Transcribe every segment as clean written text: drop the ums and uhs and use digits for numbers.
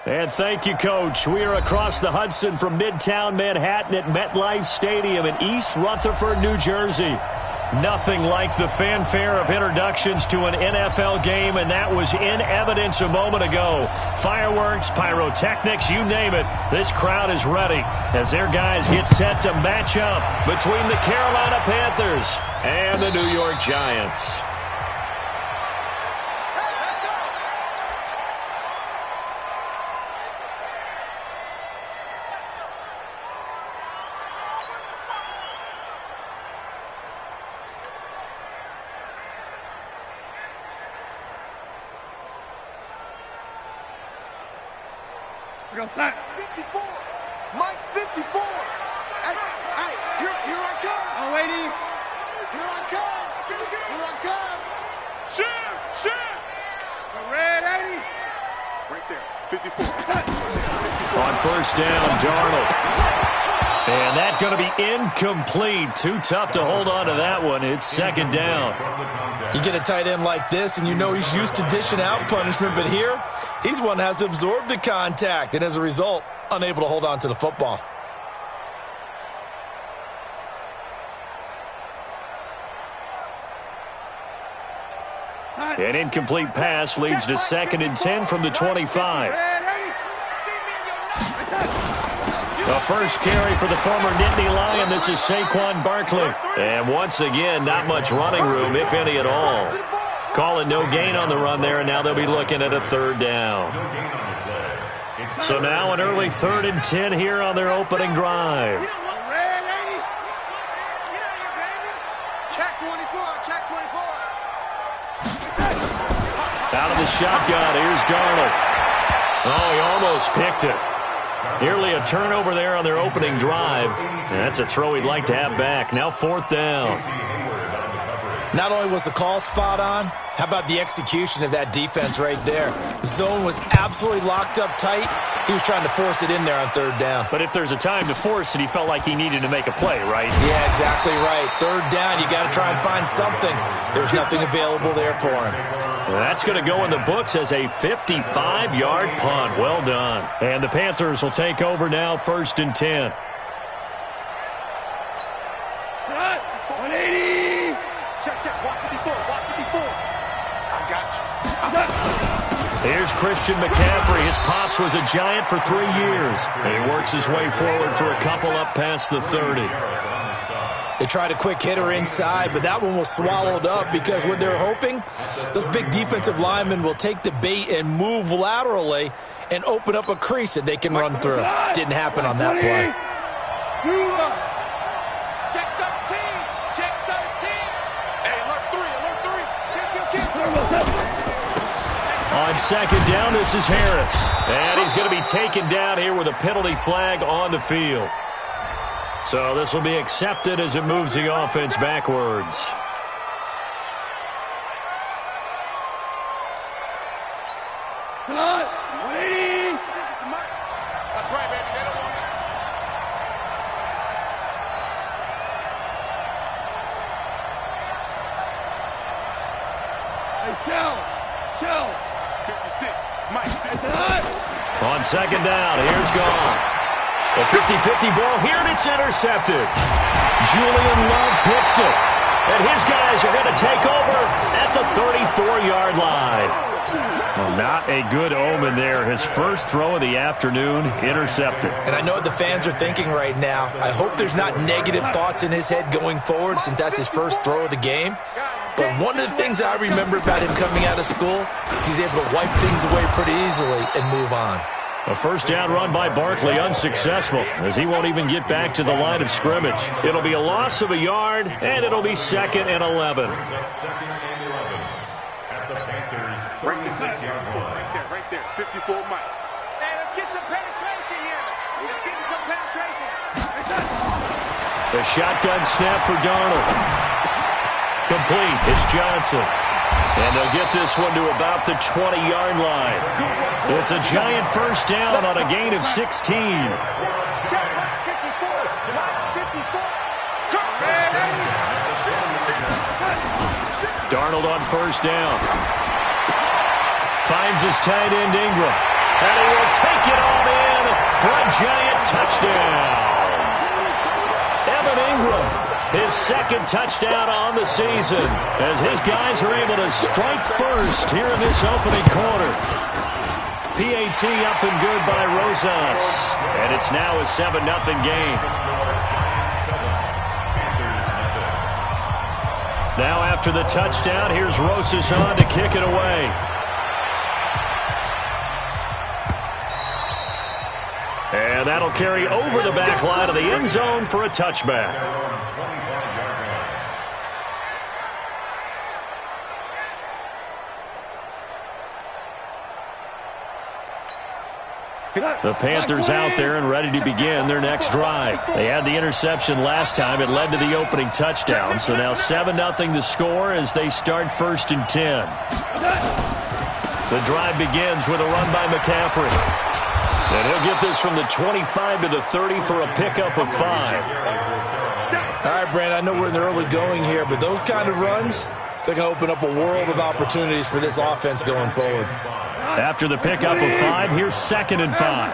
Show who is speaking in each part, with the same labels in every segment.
Speaker 1: And thank you, Coach. We are across the Hudson from Midtown Manhattan at MetLife Stadium in East Rutherford, New Jersey. Nothing like the fanfare of introductions to an NFL game, and that was in evidence a moment ago. Fireworks, pyrotechnics, you name it. This crowd is ready as their guys get set to match up between the Carolina Panthers and the New York Giants.
Speaker 2: Go, set.
Speaker 3: 54. Mike, 54. Hey, here I come.
Speaker 2: Oh, waiting.
Speaker 3: Here I come. Here I come. Shoot.
Speaker 2: Go red, 80.
Speaker 3: Right there, 54.
Speaker 1: On first down, Darnold. And that's going to be incomplete. Too tough to hold on to that one. It's second down.
Speaker 4: You get a tight end like this, and you know he's used to dishing out punishment, but here, he's one that has to absorb the contact, and as a result, unable to hold on to the football.
Speaker 1: An incomplete pass leads to 2nd and 10 from the 25. The first carry for the former Nittany Lion. This is Saquon Barkley. And once again, not much running room, if any at all. Calling no gain on the run there, and now they'll be looking at a third down. So now an early 3rd and 10 here on their opening drive.
Speaker 3: Check 24.
Speaker 1: Out of the shotgun, here's Darnold. Oh, he almost picked it. Nearly a turnover there on their opening drive. And that's a throw he'd like to have back. Now 4th down.
Speaker 4: Not only was the call spot on, how about the execution of that defense right there? The zone was absolutely locked up tight. He was trying to force it in there on 3rd down.
Speaker 1: But if there's a time to force it, he felt like he needed to make a play, right?
Speaker 4: Yeah, exactly right. 3rd down, you got to try and find something. There's nothing available there for him.
Speaker 1: Well, that's going to go in the books as a 55-yard punt. Well done. And the Panthers will take over now, 1st and 10.
Speaker 2: 180.
Speaker 3: Check. Walk 54. I got you.
Speaker 1: Here's Christian McCaffrey. His pops was a Giant for 3 years. And he works his way forward for a couple up past the 30.
Speaker 4: They tried a quick hitter inside, but that one was swallowed up because what they're hoping, those big defensive linemen will take the bait and move laterally and open up a crease that they can run through. Didn't happen on that play.
Speaker 3: Check 13. Hey, alert 3.
Speaker 1: On 2nd down, this is Harris. And he's going to be taken down here with a penalty flag on the field. So this will be accepted as it moves the offense backwards.
Speaker 2: Come on, 180.
Speaker 3: That's right, baby. They don't want it.
Speaker 2: Hey, Shell.
Speaker 3: 56. Mike.
Speaker 1: On 2nd down, here's Goff. A 50-50 ball here, and it's intercepted. Julian Love picks it. And his guys are going to take over at the 34-yard line. Well, not a good omen there. His first throw of the afternoon intercepted.
Speaker 4: And I know what the fans are thinking right now. I hope there's not negative thoughts in his head going forward since that's his first throw of the game. But one of the things I remember about him coming out of school is he's able to wipe things away pretty easily and move on.
Speaker 1: A first down run by Barkley unsuccessful as he won't even get back to the line of scrimmage. It'll be a loss of a yard, and it'll be 2nd and 11.
Speaker 3: Right there. 54 Mike.
Speaker 2: Hey, let's get some penetration here. Let's get some penetration.
Speaker 1: The shotgun snap for Darnold. Complete. It's Johnson. And they'll get this one to about the 20-yard line. It's a Giant first down on a gain of 16. Darnold on first down. Finds his tight end Ingram. And he will take it on in for a giant touchdown. Evan Ingram, his second touchdown on the season, as his guys are able to strike first here in this opening quarter. PAT up and good by Rosas. And it's now a 7-0 game. Now after the touchdown, here's Rosas on to kick it away. And that'll carry over the back line of the end zone for a touchback. The Panthers out there and ready to begin their next drive. They had the interception last time. It led to the opening touchdown. So now 7-0 to score as they start 1st and 10. The drive begins with a run by McCaffrey. And he'll get this from the 25 to the 30 for a pickup of 5.
Speaker 4: All right, Brand, I know we're in the early going here, but those kind of runs, they're going to open up a world of opportunities for this offense going forward.
Speaker 1: After the pickup of 5, here's 2nd and 5.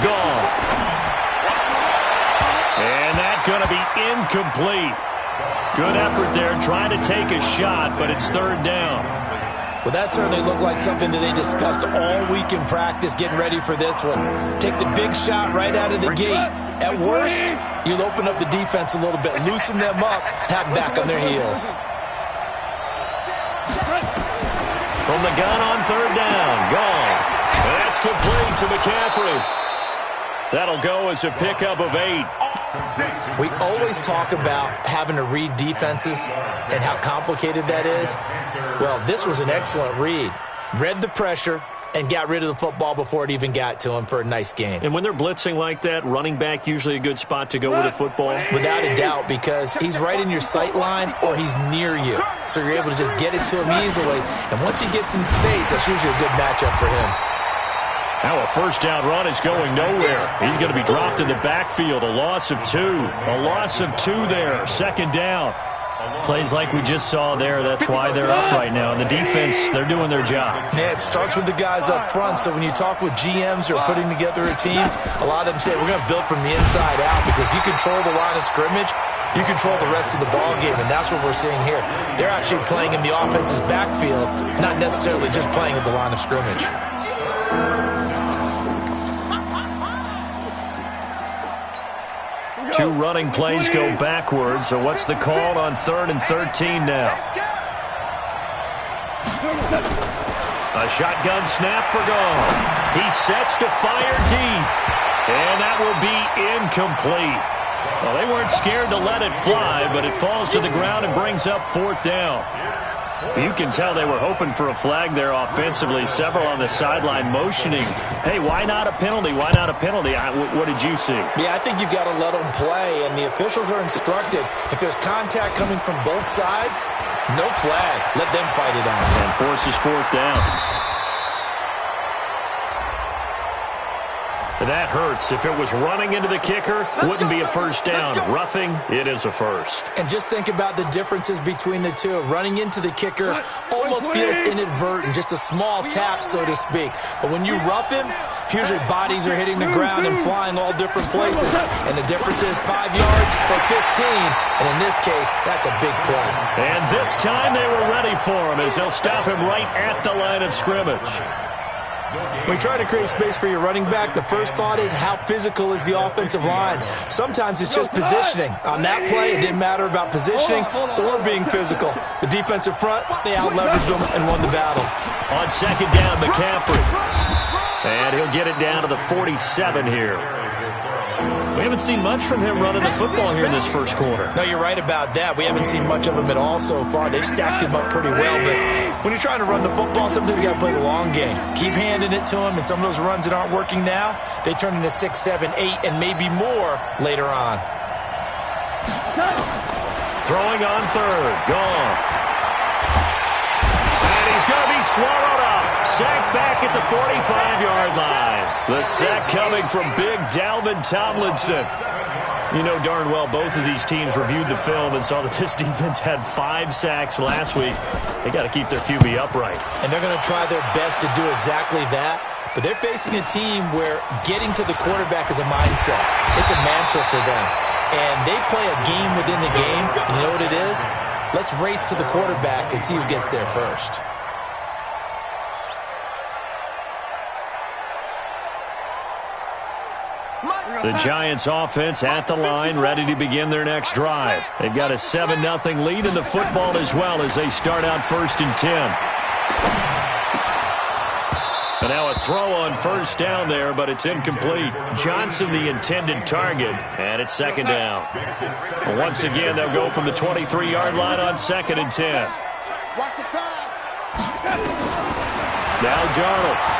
Speaker 1: Gone. And that's going to be incomplete. Good effort there, trying to take a shot, but it's 3rd down.
Speaker 4: Well, that certainly looked like something that they discussed all week in practice, getting ready for this one. Take the big shot right out of the gate. At worst, you'll open up the defense a little bit, loosen them up, have them back on their heels.
Speaker 1: From the gun on 3rd down, gone. That's complete to McCaffrey. That'll go as a pickup of 8.
Speaker 4: We always talk about having to read defenses and how complicated that is. Well, this was an excellent read. Read the pressure and got rid of the football before it even got to him for a nice game.
Speaker 1: And when they're blitzing like that, running back usually a good spot to go with a football?
Speaker 4: Without a doubt, because he's right in your sight line or he's near you. So you're able to just get it to him easily. And once he gets in space, that's usually a good matchup for him.
Speaker 1: Now a 1st down run is going nowhere. He's going to be dropped in the backfield. A loss of 2. A loss of 2 there. 2nd down. Plays like we just saw there. That's why they're up right now. And the defense, they're doing their job.
Speaker 4: Yeah, it starts with the guys up front. So when you talk with GMs who are putting together a team, a lot of them say, we're going to build from the inside out. Because if you control the line of scrimmage, you control the rest of the ball game. And that's what we're seeing here. They're actually playing in the offense's backfield, not necessarily just playing at the line of scrimmage.
Speaker 1: Two running plays go backwards, so what's the call on 3rd and 13 now? A shotgun snap for Gone. He sets to fire deep, and that will be incomplete. Well, they weren't scared to let it fly, but it falls to the ground and brings up 4th down. You can tell they were hoping for a flag there offensively. Several on the sideline motioning. Hey, why not a penalty? Why not a penalty? What did you see?
Speaker 4: Yeah, I think you've got to let them play, and the officials are instructed. If there's contact coming from both sides, no flag. Let them fight it out.
Speaker 1: And forces 4th down. That hurts. If it was running into the kicker, wouldn't be a 1st down. Roughing, it is a 1st.
Speaker 4: And just think about the differences between the two. Running into the kicker almost feels inadvertent, just a small tap, so to speak. But when you rough him, usually bodies are hitting the ground and flying all different places. And the difference is 5 yards or 15. And in this case, that's a big play.
Speaker 1: And this time they were ready for him as they'll stop him right at the line of scrimmage.
Speaker 4: When you try to create space for your running back, the first thought is how physical is the offensive line. Sometimes it's just positioning. On that play, it didn't matter about positioning or being physical. The defensive front, they out-leveraged them and won the battle.
Speaker 1: On 2nd down, McCaffrey. And he'll get it down to the 47 here. We haven't seen much from him running the football here in this 1st quarter.
Speaker 4: No, you're right about that. We haven't seen much of him at all so far. They've stacked him up pretty well. But when you're trying to run the football, sometimes you got to play the long game. Keep handing it to him, and some of those runs that aren't working now, they turn into 6, 7, 8, and maybe more later on.
Speaker 1: Throwing on 3rd. Gone. And he's going to be swallowed up. Sacked back at the 45-yard line. The sack coming from big Dalvin Tomlinson. You know darn well both of these teams reviewed the film and saw that this defense had 5 sacks last week. They got to keep their QB upright.
Speaker 4: And they're going to try their best to do exactly that. But they're facing a team where getting to the quarterback is a mindset. It's a mantra for them. And they play a game within the game. And you know what it is? Let's race to the quarterback and see who gets there first.
Speaker 1: The Giants offense at the line, ready to begin their next drive. They've got a 7-0 lead in the football as well as they start out 1st and 10. And now a throw on 1st down there, but it's incomplete. Johnson the intended target, and it's 2nd down. And once again, they'll go from the 23-yard line on 2nd and 10. Now Darnold.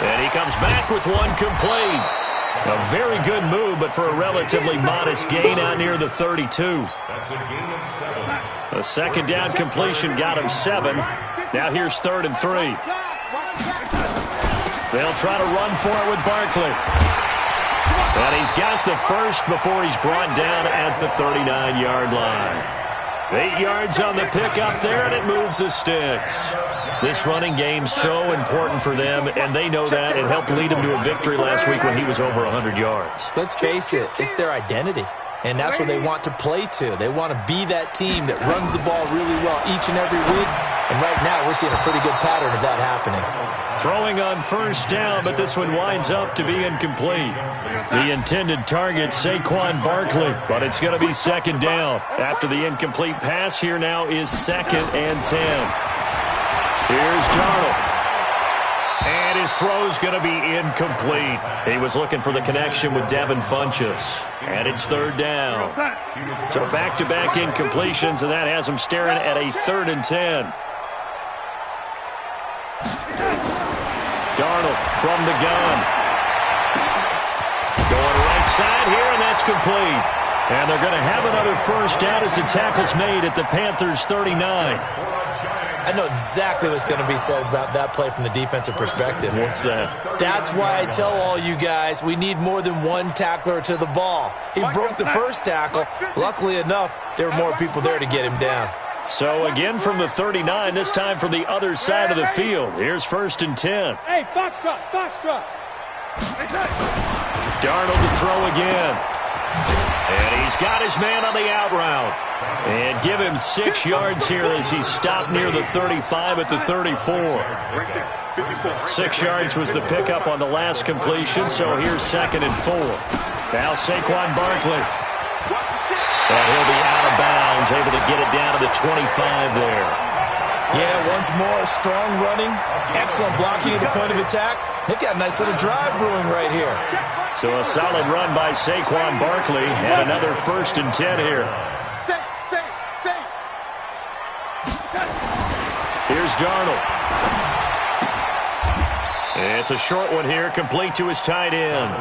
Speaker 1: And he comes back with one complete. A very good move, but for a relatively modest gain out near the 32. A 2nd down completion got him 7. Now here's 3rd and 3. They'll try to run for it with Barkley. And he's got the first before he's brought down at the 39-yard line. 8 yards on the pickup there, and it moves the sticks. This running game's so important for them, and they know that. It helped lead them to a victory last week when he was over 100 yards.
Speaker 4: Let's face it, it's their identity, and that's what they want to play to. They want to be that team that runs the ball really well each and every week, and right now we're seeing a pretty good pattern of that happening.
Speaker 1: Throwing on 1st down, but this one winds up to be incomplete. The intended target, Saquon Barkley, but it's going to be 2nd down. After the incomplete pass, here now is 2nd and 10. Here's Darnold. And his throw's going to be incomplete. He was looking for the connection with Devin Funchess. And it's 3rd down. So back-to-back incompletions, and that has him staring at a 3rd and 10. Darnold from the gun. Going right side here, and that's complete. And they're going to have another 1st down as the tackle's made at the Panthers' 39.
Speaker 4: I know exactly what's going to be said about that play from the defensive perspective.
Speaker 1: What's that?
Speaker 4: That's why I tell all you guys we need more than one tackler to the ball. He broke the first tackle. Luckily enough, there were more people there to get him down.
Speaker 1: So again from the 39, this time from the other side of the field. Here's 1st and 10.
Speaker 2: Hey, Foxtrot.
Speaker 1: Darnold to throw again. And he's got his man on the out route. And give him 6 yards here as he's stopped near the 35 at the 34. 6 yards was the pickup on the last completion, so here's 2nd and 4. Now Saquon Barkley. And he'll be out of bounds, able to get it down to the 25 there.
Speaker 4: Yeah, once more, strong running, excellent blocking at the point of attack. They've got a nice little drive brewing right here.
Speaker 1: So a solid run by Saquon Barkley, and another 1st and 10 here. Here's Darnold. It's a short one here, complete to his tight end.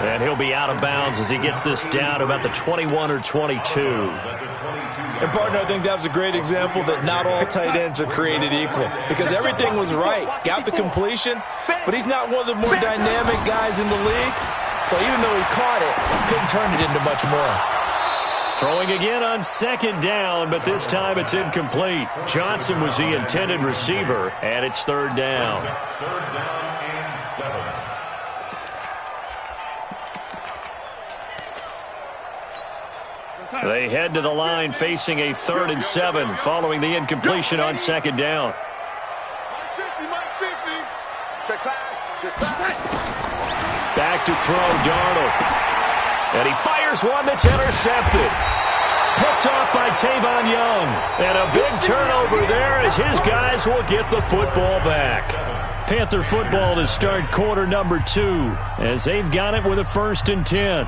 Speaker 1: And he'll be out of bounds as he gets this down to about the 21 or 22.
Speaker 4: And, partner, I think that was a great example that not all tight ends are created equal. Because everything was right. Got the completion, but he's not one of the more dynamic guys in the league. So even though he caught it, couldn't turn it into much more.
Speaker 1: Throwing again on 2nd down, but this time it's incomplete. Johnson was the intended receiver, and it's 3rd down. They head to the line facing a 3rd and 7 following the incompletion on 2nd down. Back to throw, Darnold. And he fires one that's intercepted. Picked off by Tavon Young. And a big turnover there as his guys will get the football back. Panther football to start quarter number 2 as they've got it with a 1st and 10.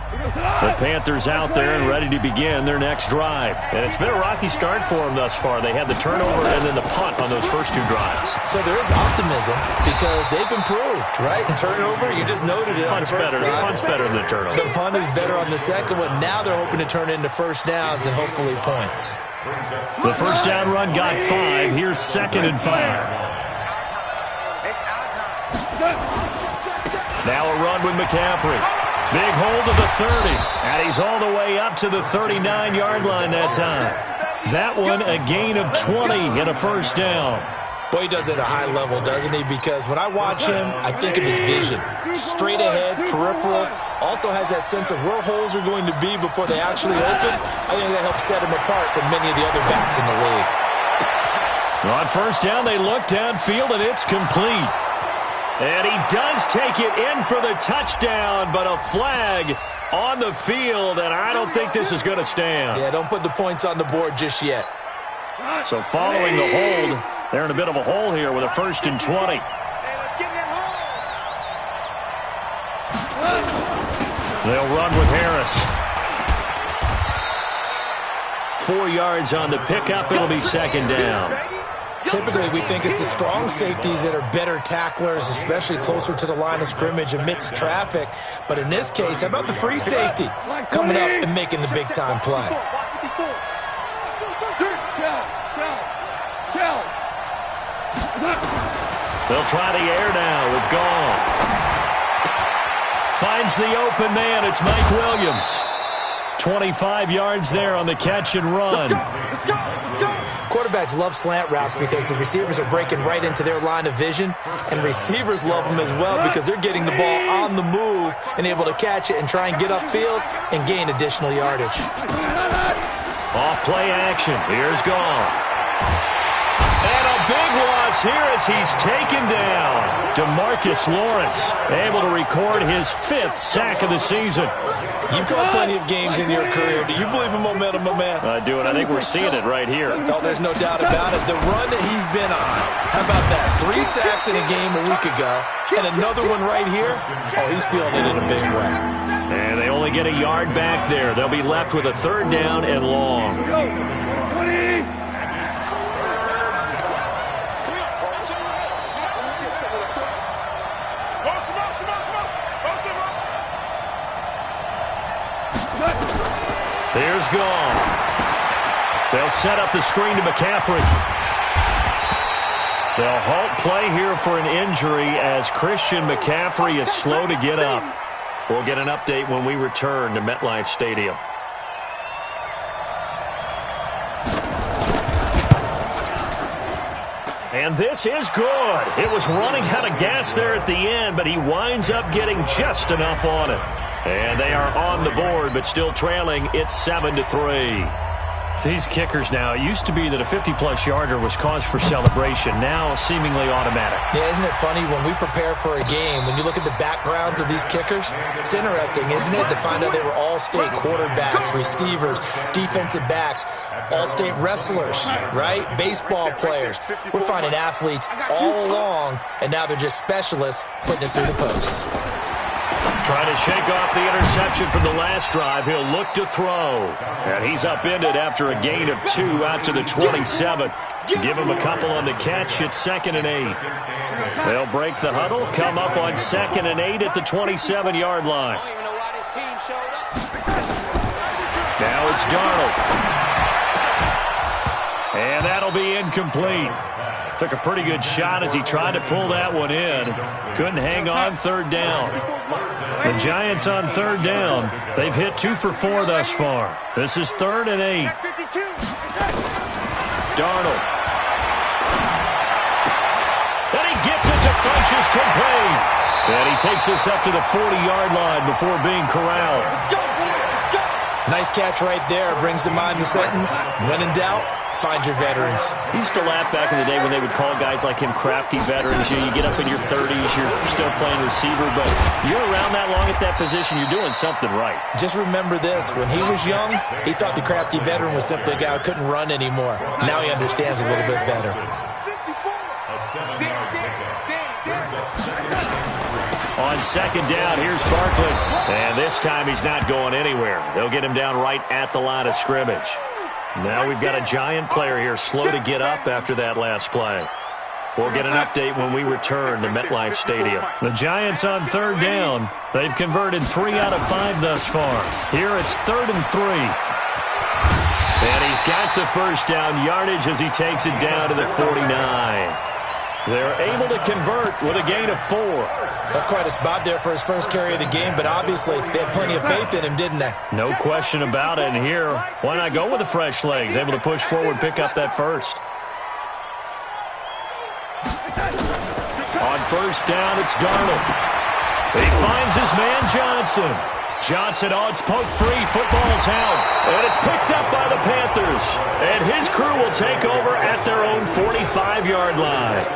Speaker 1: The Panthers out there and ready to begin their next drive. And it's been a rocky start for them thus far. They had the turnover and then the punt on those first 2 drives.
Speaker 4: So there is optimism because they've improved, right? Turnover, you just noted it.
Speaker 1: Punt's better. The punt's better than the turnover.
Speaker 4: The punt is better on the second one. Now they're hoping to turn into 1st downs and hopefully points.
Speaker 1: The 1st down run got 5. Here's 2nd and 5. Now a run with McCaffrey. Big hold of the 30, and he's all the way up to the 39-yard line that time. That one, a gain of 20 and a first down.
Speaker 4: Boy, he does it at a high level, doesn't he? Because when I watch him, I think of his vision. Straight ahead, peripheral, also has that sense of where holes are going to be before they actually open. I think that helps set him apart from many of the other backs in the league.
Speaker 1: On first down, they look downfield, and it's complete. And he does take it in for the touchdown, but a flag on the field, and I don't think this is going to stand.
Speaker 4: Yeah, don't put the points on the board just yet.
Speaker 1: So following the hold, they're in a bit of a hole here with a 1st and 20.
Speaker 2: Hey, let's get that hole.
Speaker 1: They'll run with Harris. 4 yards on the pickup. It'll be second down.
Speaker 4: Typically, we think it's the strong safeties that are better tacklers, especially closer to the line of scrimmage amidst traffic. But in this case, how about the free safety coming up and making the big-time play?
Speaker 1: They'll try the air now with Gall. Finds the open man. It's Mike Williams. 25 yards there on the catch and run.
Speaker 4: Quarterbacks love slant routes because the receivers are breaking right into their line of vision, and receivers love them as well because they're getting the ball on the move and able to catch it and try and get upfield and gain additional yardage.
Speaker 1: Off play action. Here's Goff. And a big loss here as he's taken down. DeMarcus Lawrence able to record his 5th sack of the season.
Speaker 4: You've called plenty of games in your career. Do you believe in momentum, my man?
Speaker 1: I do, and I think we're seeing it right here.
Speaker 4: Oh, there's no doubt about it. The run that he's been on. How about that? 3 sacks in a game a week ago, and another one right here. Oh, he's feeling it in a big way.
Speaker 1: And they only get a yard back there. They'll be left with a 3rd down and long. Here's Gall. They'll set up the screen to McCaffrey. They'll halt play here for an injury as Christian McCaffrey is slow to get up. We'll get an update when we return to MetLife Stadium. And this is good. It was running out of gas there at the end, but he winds up getting just enough on it. And they are on the board, but still trailing. It's 7-3. These kickers now, it used to be that a 50-plus yarder was cause for celebration. Now seemingly automatic.
Speaker 4: Yeah, isn't it funny when we prepare for a game, when you look at the backgrounds of these kickers, it's interesting, isn't it, to find out they were all-state quarterbacks, receivers, defensive backs, all-state wrestlers, right? Baseball players. We're finding athletes all along, and now they're just specialists putting it through the posts.
Speaker 1: Trying to shake off the interception from the last drive. He'll look to throw. And he's upended after a gain of 2 out to the 27. Give him a couple on the catch. It's 2nd and 8. They'll break the huddle, come up on 2nd and 8 at the 27-yard line. Now it's Darnold. And that'll be incomplete. Took a pretty good shot as he tried to pull that one in. Couldn't hang on 3rd down. The Giants on 3rd down. They've hit 2 for 4 thus far. This is 3rd and 8. Darnold. And he gets it to Funchess complete. And he takes us up to the 40-yard line before being corralled.
Speaker 4: Nice catch right there. Brings to mind the sentence, when in doubt, find your veterans.
Speaker 1: He used to laugh back in the day when they would call guys like him crafty veterans. You get up in your 30s, you're still playing receiver, but you're around that long at that position, you're doing something right.
Speaker 4: Just remember this. When he was young, he thought the crafty veteran was simply a guy who couldn't run anymore. Now he understands a little bit better.
Speaker 1: On 2nd down, here's Barkley. And this time he's not going anywhere. They'll get him down right at the line of scrimmage. Now we've got a Giant player here slow to get up after that last play. We'll get an update when we return to MetLife Stadium. The Giants on 3rd down. They've converted 3 out of 5 thus far. Here it's 3rd and 3. And he's got the first down yardage as he takes it down to the 49. They're able to convert with a gain of 4.
Speaker 4: That's quite a spot there for his first carry of the game, but obviously they had plenty of faith in him, didn't they?
Speaker 1: No question about it. And here, why not go with the fresh legs? Able to push forward, pick up that first. On first down, it's Darnold. He finds his man Johnson. Johnson on it's poked free. Football's out. And it's picked up by the Panthers. And his crew will take over at their own 45-yard line.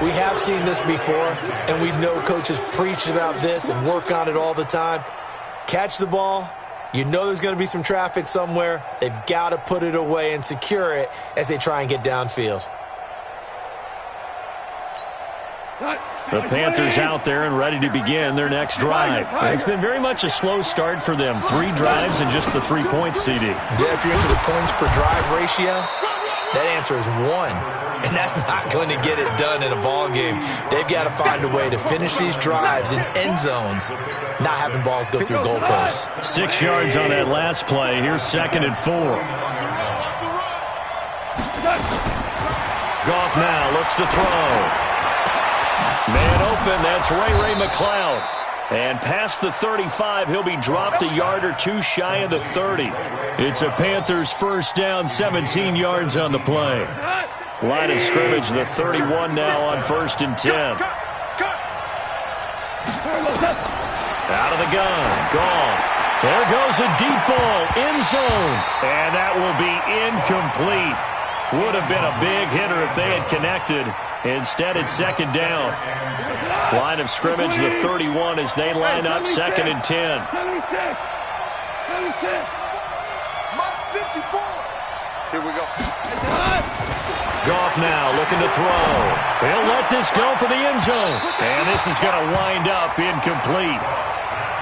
Speaker 4: We have seen this before, and we know coaches preach about this and work on it all the time. Catch the ball. You know there's going to be some traffic somewhere. They've got to put it away and secure it as they try and get downfield.
Speaker 1: The Panthers out there and ready to begin their next drive. It's been very much a slow start for them. 3 drives and just the 3 points, CD.
Speaker 4: Yeah, if you're into the points per drive ratio, that answer is 1. And that's not going to get it done in a ball game. They've got to find a way to finish these drives in end zones, not having balls go through goalposts.
Speaker 1: 6 yards on that last play. Here's 2nd and 4. Goff now looks to throw. Man open, that's Ray McLeod. And past the 35, he'll be dropped a yard or 2 shy of the 30. It's a Panthers first down, 17 yards on the play. Line of scrimmage, the 31 now on 1st and 10. Out of the gun, Goff. There goes a deep ball, end zone. And that will be incomplete. Would have been a big hitter if they had connected. Instead, it's 2nd down. Line of scrimmage, the 31 as they line up 2nd and 10.
Speaker 3: Here we go.
Speaker 1: Goff now looking to throw. He'll let this go for the end zone. And this is going to wind up incomplete.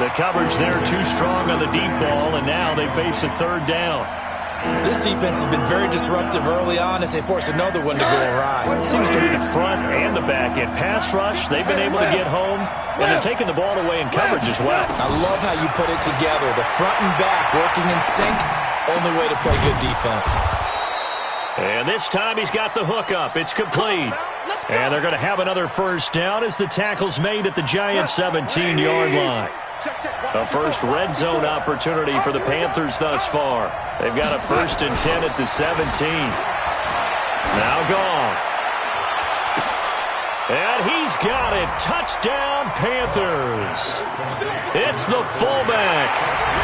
Speaker 1: The coverage there too strong on the deep ball, and now they face a 3rd down.
Speaker 4: This defense has been very disruptive early on as they force another one to go awry.
Speaker 1: It seems to be the front and the back end. Pass rush, they've been able to get home, and they're taking the ball away in coverage as well.
Speaker 4: I love how you put it together. The front and back working in sync, only way to play good defense.
Speaker 1: And this time he's got the hook up. It's complete. And they're going to have another first down as the tackle's made at the Giants' 17-yard line. A first red zone opportunity for the Panthers thus far. They've got a 1st and 10 at the 17. Now Goff. And he's got it. Touchdown, Panthers. It's the fullback.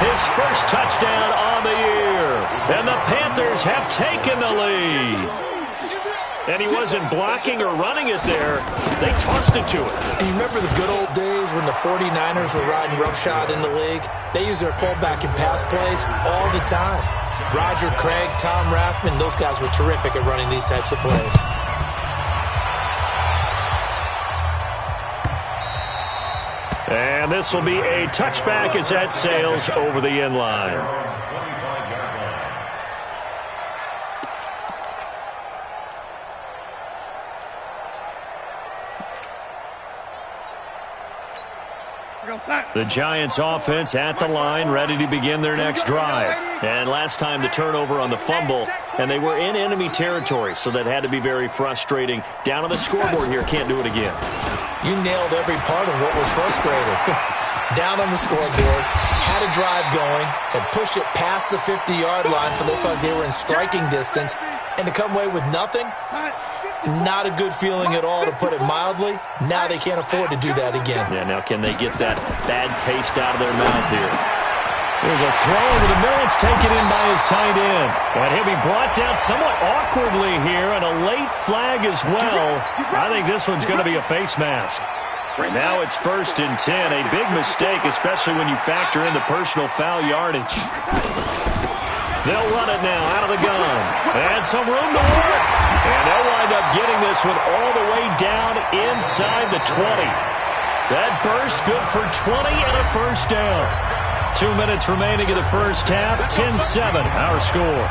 Speaker 1: His first touchdown on the year. And the Panthers have taken the lead. And he wasn't blocking or running it there. They tossed it to him.
Speaker 4: And you remember the good old days when the 49ers were riding roughshod in the league? They used their fullback in pass plays all the time. Roger Craig, Tom Rathman, those guys were terrific at running these types of plays.
Speaker 1: And this will be a touchback as that sails over the end line. The Giants offense at the line, ready to begin their next drive. And last time the turnover on the fumble, and they were in enemy territory, so that had to be very frustrating. Down on the scoreboard here, can't do it again.
Speaker 4: You nailed every part of what was frustrating. Down on the scoreboard, had a drive going, had pushed it past the 50-yard line so they felt they were in striking distance, and to come away with nothing, not a good feeling at all, to put it mildly. Now they can't afford to do that again.
Speaker 1: Yeah, now can they get that bad taste out of their mouth here? There's a throw over the middle. It's taken in by his tight end. And he'll be brought down somewhat awkwardly here, and a late flag as well. I think this one's going to be a face mask. Now it's 1st and 10. A big mistake, especially when you factor in the personal foul yardage. They'll run it now out of the gun. And some room to work. And they'll wind up getting this one all the way down inside the 20. That burst good for 20 and a first down. 2 minutes remaining in the first half. 10-7, our score.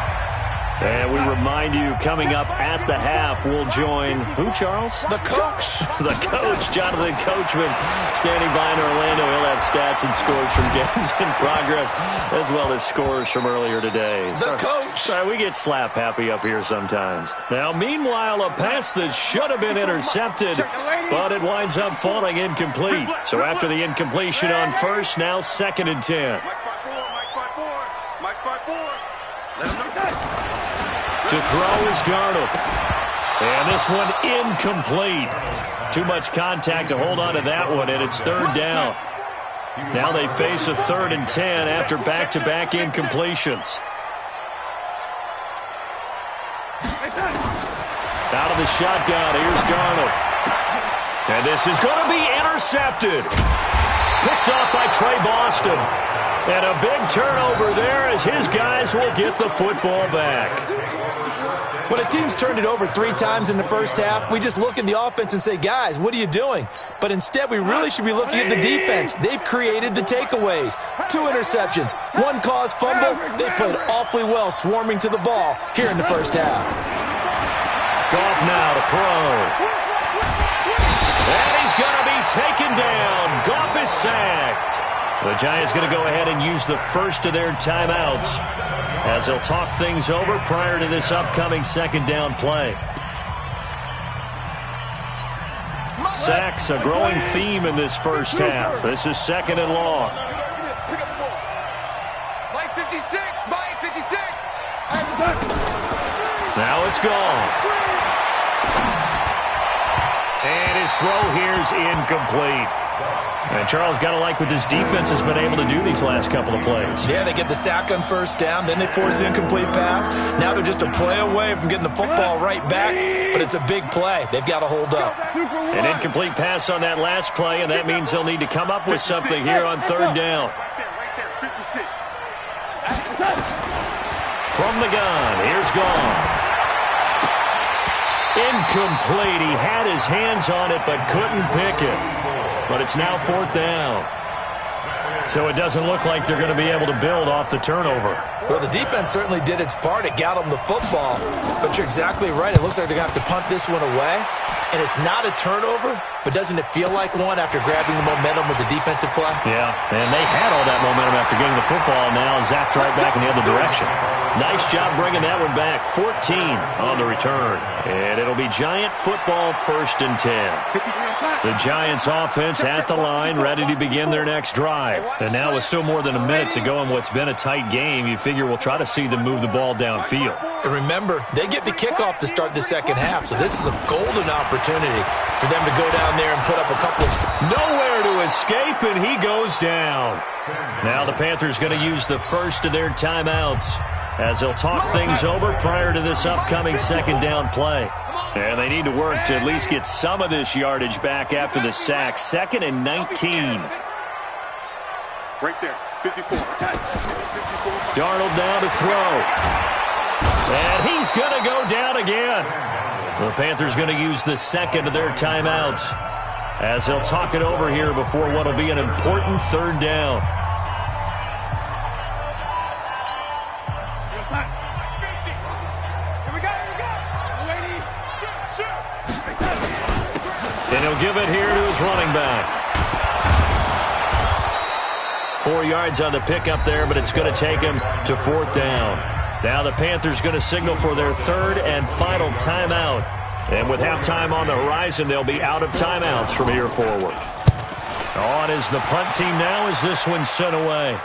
Speaker 1: And we remind you, coming up at the half, we'll join who, Charles?
Speaker 4: The coach.
Speaker 1: The coach, Jonathan Coachman, standing by in Orlando. He'll have stats and scores from games in progress, as well as scores from earlier today.
Speaker 4: The coach.
Speaker 1: Sorry, we get slap happy up here sometimes. Now, meanwhile, a pass that should have been intercepted, but it winds up falling incomplete. So after the incompletion on first, now 2nd and 10. To throw is Darnold. And this one incomplete. Too much contact to hold on to that one, and it's 3rd down. Now they face a 3rd and 10 after back-to-back incompletions. Out of the shotgun, here's Darnold. And this is going to be intercepted. Picked off by Trey Boston. And a big turnover there as his guys will get the football back.
Speaker 4: When a team's turned it over 3 times in the first half, we just look at the offense and say, guys, what are you doing? But instead, we really should be looking at the defense. They've created the takeaways. 2 interceptions, 1 caused fumble. They played awfully well swarming to the ball here in the first half.
Speaker 1: Goff now to throw. And he's going to be taken down. Goff is sacked. The Giants going to go ahead and use the first of their timeouts as they'll talk things over prior to this upcoming 2nd down play. Sacks, a growing theme in this first half. This is 2nd and long.
Speaker 3: By 56, by 56.
Speaker 1: Now it's gone. And his throw here's incomplete. And Charles, got to like what this defense has been able to do these last couple of plays.
Speaker 4: Yeah, they get the sack on 1st down, then they force the incomplete pass. Now they're just a play away from getting the football right back, but it's a big play. They've got to hold up.
Speaker 1: An incomplete pass on that last play, and that means they'll need to come up with something here on 3rd down.
Speaker 3: Right there, 56.
Speaker 1: From the gun, here's Goff. Incomplete. He had his hands on it, but couldn't pick it. But it's now 4th down. So it doesn't look like they're going to be able to build off the turnover.
Speaker 4: Well, the defense certainly did its part. It got them the football. But you're exactly right. It looks like they're going to have to punt this one away. And it's not a turnover, but doesn't it feel like one after grabbing the momentum with the defensive play?
Speaker 1: Yeah, and they had all that momentum after getting the football. Now zapped right back in the other direction. Nice job bringing that one back. 14 on the return. And it'll be Giant football, 1st and 10. The Giants offense at the line, ready to begin their next drive. And now with still more than a minute to go in what's been a tight game, you figure we'll try to see them move the ball downfield.
Speaker 4: And remember, they get the kickoff to start the 2nd half, so this is a golden opportunity for them to go down there and put up a couple of...
Speaker 1: Nowhere to escape, and he goes down. Now the Panthers going to use the first of their timeouts as they'll talk things over prior to this upcoming 2nd down play. And they need to work to at least get some of this yardage back after the sack. 2nd and 19.
Speaker 3: Right there, 54.
Speaker 1: Darnold now to throw. And he's going to go down again. The Panthers going to use the 2nd of their timeouts as they'll talk it over here before what will be an important 3rd down. And he'll give it here to his running back. 4 yards on the pickup there, but it's going to take him to 4th down. Now the Panthers going to signal for their 3rd and final timeout. And with halftime on the horizon, they'll be out of timeouts from here forward. On is the punt team now as this one's sent away.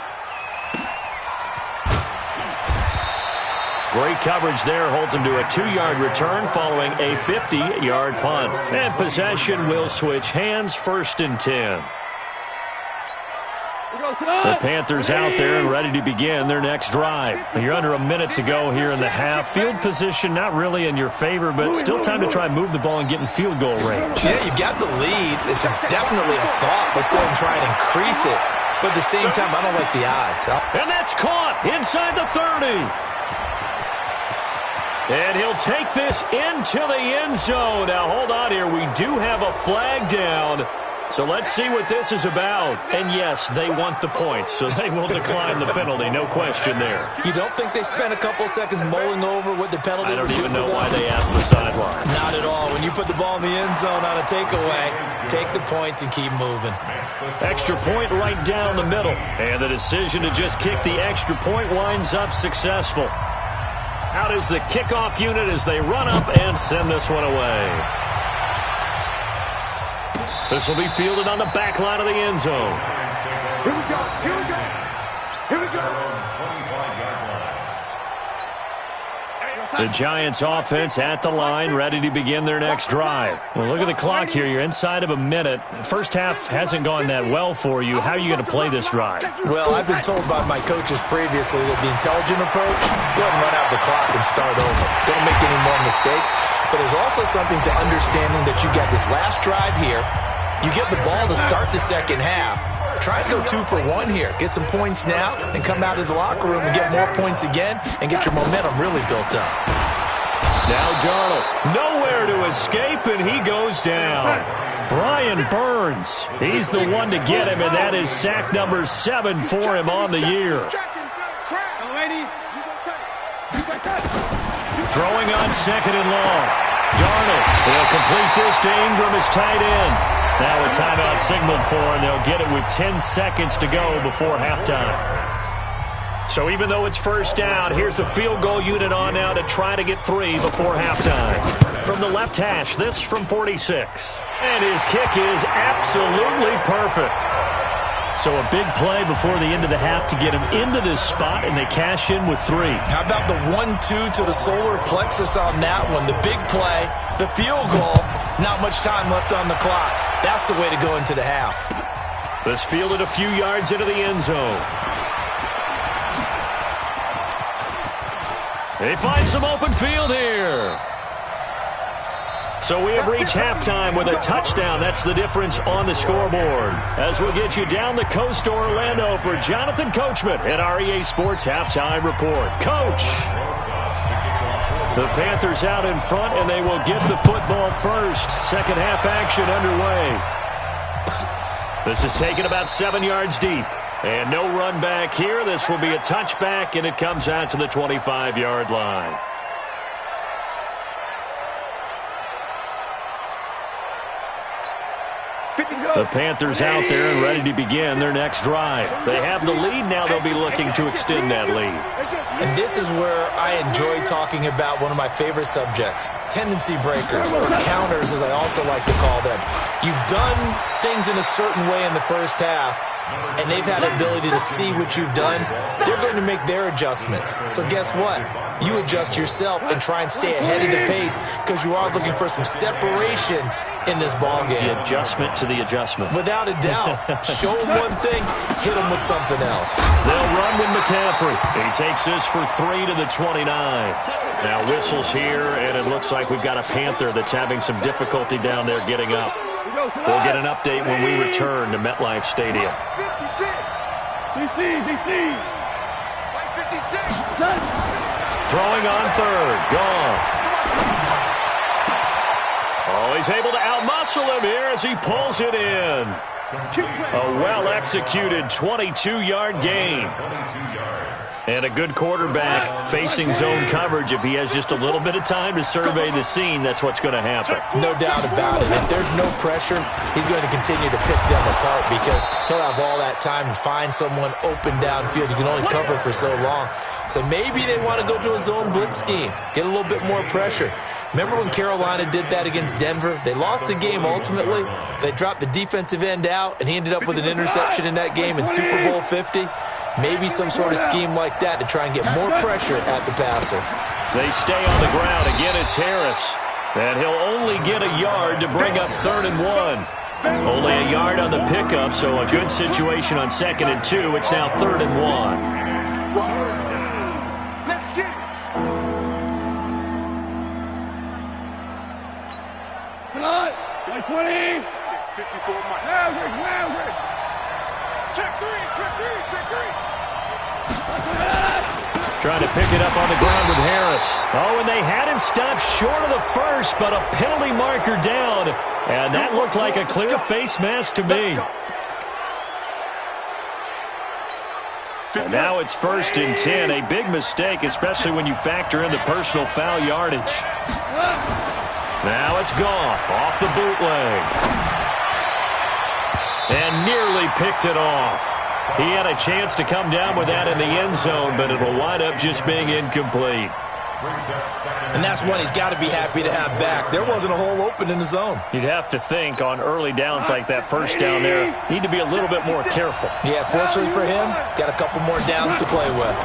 Speaker 1: Great coverage there, holds him to a 2-yard return following a 50-yard punt. And possession will switch hands, 1st and 10. The Panthers out there and ready to begin their next drive. You're under a minute to go here in the half. Field position not really in your favor, but still time to try and move the ball and get in field goal range.
Speaker 4: Yeah, you've got the lead. It's definitely a thought. Let's go ahead and try and increase it. But at the same time, I don't like the odds.
Speaker 1: And that's caught inside the 30. And he'll take this into the end zone. Now, hold on here. We do have a flag down. So let's see what this is about. And yes, they want the points, so they will decline the penalty. No question there.
Speaker 4: You don't think they spent a couple seconds mulling over what the penalty
Speaker 1: I don't
Speaker 4: would do
Speaker 1: even
Speaker 4: for
Speaker 1: know
Speaker 4: them?
Speaker 1: why they asked the sideline.
Speaker 4: Not at all. When you put the ball in the end zone on a takeaway, take the points and keep moving.
Speaker 1: Extra point right down the middle. And the decision to just kick the extra point winds up successful. Out is the kickoff unit as they run up and send this one away. This will be fielded on the back line of the end zone.
Speaker 3: Here we go. Here we go. Here we go.
Speaker 1: The Giants offense at the line, ready to begin their next drive. Well, look at the clock here. You're inside of a minute. First half hasn't gone that well for you. How are you going to play this drive?
Speaker 4: Well, I've been told by my coaches previously that the intelligent approach, go ahead and run out the clock and start over. Don't make any more mistakes. But there's also something to understanding that you got this last drive here. You get the ball to start the second half. Try and go 2 for 1 here. Get some points now and come out of the locker room and get more points again and get your momentum really built up.
Speaker 1: Now Darnold, nowhere to escape, and he goes down. Brian Burns, he's the one to get him, and that is sack number 7 for him on the year. Throwing on second and long. Darnold will complete this to Ingram as tight end. Now a timeout signaled for, and they'll get it with 10 seconds to go before halftime. So even though it's first down, here's the field goal unit on now to try to get 3 before halftime. From the left hash, this from 46. And his kick is absolutely perfect. So a big play before the end of the half to get him into this spot, and they cash in with 3.
Speaker 4: How about the 1-2 to the solar plexus on that one? The big play, the field goal, not much time left on the clock. That's the way to go into the half.
Speaker 1: This fielded a few yards into the end zone. They find some open field here. So we have reached halftime with a touchdown. That's the difference on the scoreboard. As we'll get you down the coast to Orlando for Jonathan Coachman at our EA Sports Halftime Report. Coach! The Panthers out in front, and they will get the football first. Second half action underway. This is taken about 7 yards deep. And no run back here. This will be a touchback, and it comes out to the 25-yard line. The Panthers out there and ready to begin their next drive. They have the lead. Now they'll be looking to extend that lead.
Speaker 4: And this is where I enjoy talking about one of my favorite subjects, tendency breakers, or counters as I also like to call them. You've done things in a certain way in the first half, and they've had the ability to see what you've done. They're going to make their adjustments. So guess what? You adjust yourself and try and stay ahead of the pace because you are looking for some separation in this ball game.
Speaker 1: The adjustment to the adjustment.
Speaker 4: Without a doubt. Show them one thing, hit them with something else.
Speaker 1: They'll run with McCaffrey. He takes this for 3 to the 29. Now whistles here, and it looks like we've got a Panther that's having some difficulty down there getting up. We'll get an update when we return to MetLife Stadium. Throwing on third. Goff. Oh, he's able to outmuscle him here as he pulls it in. A well-executed 22-yard gain. And a good quarterback facing zone coverage. If he has just a little bit of time to survey the scene, that's what's going to happen.
Speaker 4: No doubt about it. If there's no pressure, he's going to continue to pick them apart because he'll have all that time to find someone open downfield. You can only cover for so long. So maybe they want to go to a zone blitz scheme, get a little bit more pressure. Remember when Carolina did that against Denver? They lost the game ultimately. They dropped the defensive end out, and he ended up with an interception in that game in Super Bowl 50. Maybe some sort of scheme like that to try and get more pressure at the passer.
Speaker 1: They stay on the ground. Again, it's Harris. And he'll only get a yard to bring up 3rd and 1. Only a yard on the pickup, so a good situation on 2nd and 2. It's now 3rd and 1.
Speaker 3: Like 20. 54 miles. Now, check 3, check 3, check 3.
Speaker 1: trying to pick it up on the ground with Harris. Oh, and they had him stopped short of the first, but a penalty marker down. And that looked like a clear face mask to me. And now it's 1st and 10. A big mistake, especially when you factor in the personal foul yardage. Now it's Goff off the bootleg. And nearly picked it off. He had a chance to come down with that in the end zone, but it'll wind up just being incomplete.
Speaker 4: And that's one he's got to be happy to have back. There wasn't a hole open in the zone.
Speaker 1: You'd have to think on early downs like that first down there, need to be a little bit more careful.
Speaker 4: Yeah, fortunately for him, got a couple more downs to play with.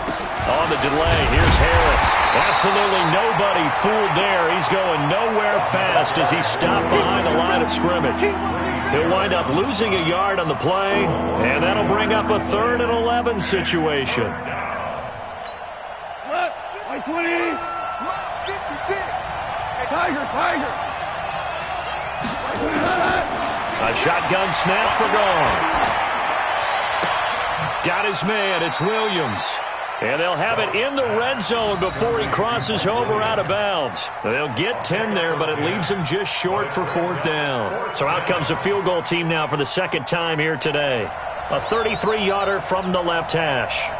Speaker 1: On the delay, here's Harris. Absolutely nobody fooled there. He's going nowhere fast as he stopped behind the line of scrimmage. He'll wind up losing a yard on the play, and that'll bring up a 3rd and 11 situation.
Speaker 3: Like 20. 56. Tiger.
Speaker 1: A shotgun snap for Goff. Got his man. It's Williams. And they'll have it in the red zone before he crosses over out of bounds. They'll get 10 there, but it leaves them just short for 4th down. So out comes a field goal team now for the 2nd time here today. A 33-yarder from the left hash.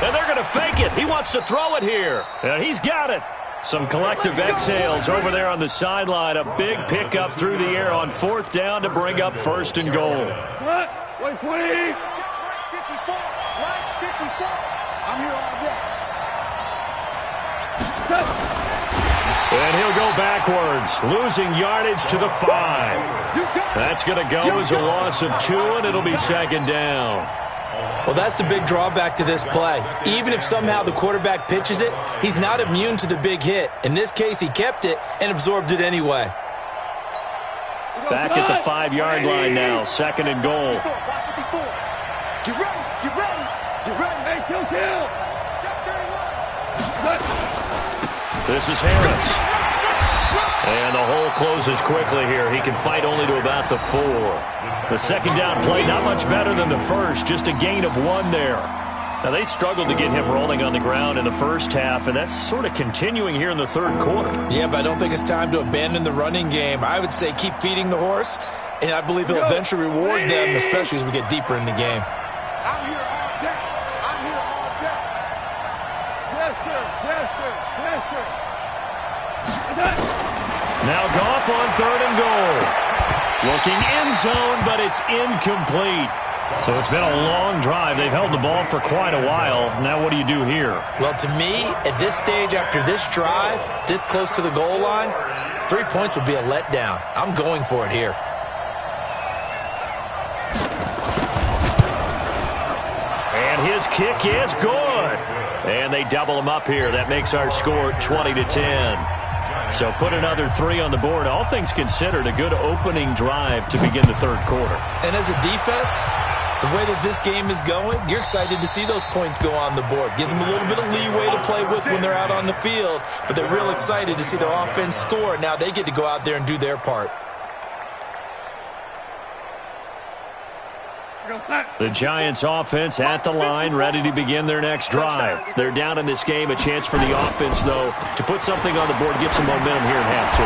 Speaker 1: And they're going to fake it. He wants to throw it here. And he's got it. Some collective exhales over there on the sideline. A big pickup through the air on 4th down to bring up 1st and goal.
Speaker 3: What? 20. Right 54. I'm here all day.
Speaker 1: And he'll go backwards, losing yardage to the 5. That's going to go as a loss of 2, and it'll be 2nd down.
Speaker 4: Well, that's the big drawback to this play. Even if somehow the quarterback pitches it, he's not immune to the big hit. In this case, he kept it and absorbed it anyway.
Speaker 1: Back at the 5-yard line now, 2nd and goal.
Speaker 3: Get ready. Hey, kill.
Speaker 1: This is Harris. And the hole closes quickly here. He can fight only to about the 4. The 2nd down play, not much better than the first, just a gain of 1 there. Now, they struggled to get him rolling on the ground in the first half, and that's sort of continuing here in the 3rd quarter.
Speaker 4: Yeah, but I don't think it's time to abandon the running game. I would say keep feeding the horse, and I believe he'll eventually reward them, especially as we get deeper in the game.
Speaker 3: I'm here all day. Yes, sir.
Speaker 1: Now Goff on 3rd and goal. Looking end zone, but it's incomplete. So it's been a long drive. They've held the ball for quite a while. Now what do you do here?
Speaker 4: Well, to me, at this stage, after this drive, this close to the goal line, 3 points would be a letdown. I'm going for it here.
Speaker 1: And his kick is good. And they double him up here. That makes our score 20-10. So put another 3 on the board. All things considered, a good opening drive to begin the 3rd quarter.
Speaker 4: And as a defense, the way that this game is going, you're excited to see those points go on the board. Gives them a little bit of leeway to play with when they're out on the field, but they're real excited to see their offense score. Now they get to go out there and do their part.
Speaker 1: The Giants offense at the line, ready to begin their next drive. They're down in this game. A chance for the offense, though, to put something on the board, get some momentum here in half 2.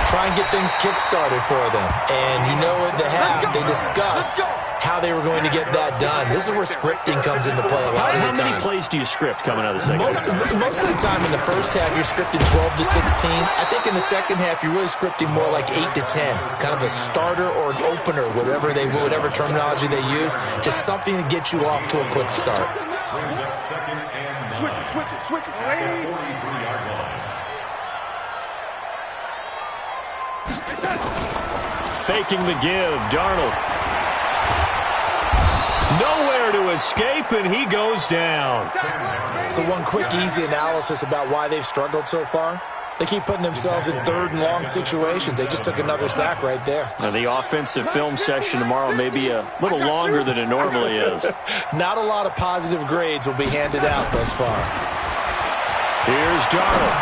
Speaker 4: Try and get things kick-started for them. And you know at the half, they discussed how they were going to get that done. This is where scripting comes into play a lot of the time.
Speaker 1: How many plays do you script coming out of the second half?
Speaker 4: Most of the time in the first half, you're scripting 12 to 16. I think in the second half, you're really scripting more like 8 to 10. Kind of a starter or an opener, whatever terminology they use. Just something to get you off to a quick start.
Speaker 3: Switch it.
Speaker 1: Faking the give, Darnold. Nowhere to escape, and he goes down.
Speaker 4: So one quick, easy analysis about why they've struggled so far. They keep putting themselves in 3rd and long situations. They just took another sack right there.
Speaker 1: Now, the offensive film session tomorrow may be a little longer than it normally is.
Speaker 4: Not a lot of positive grades will be handed out thus far.
Speaker 1: Here's Darnold.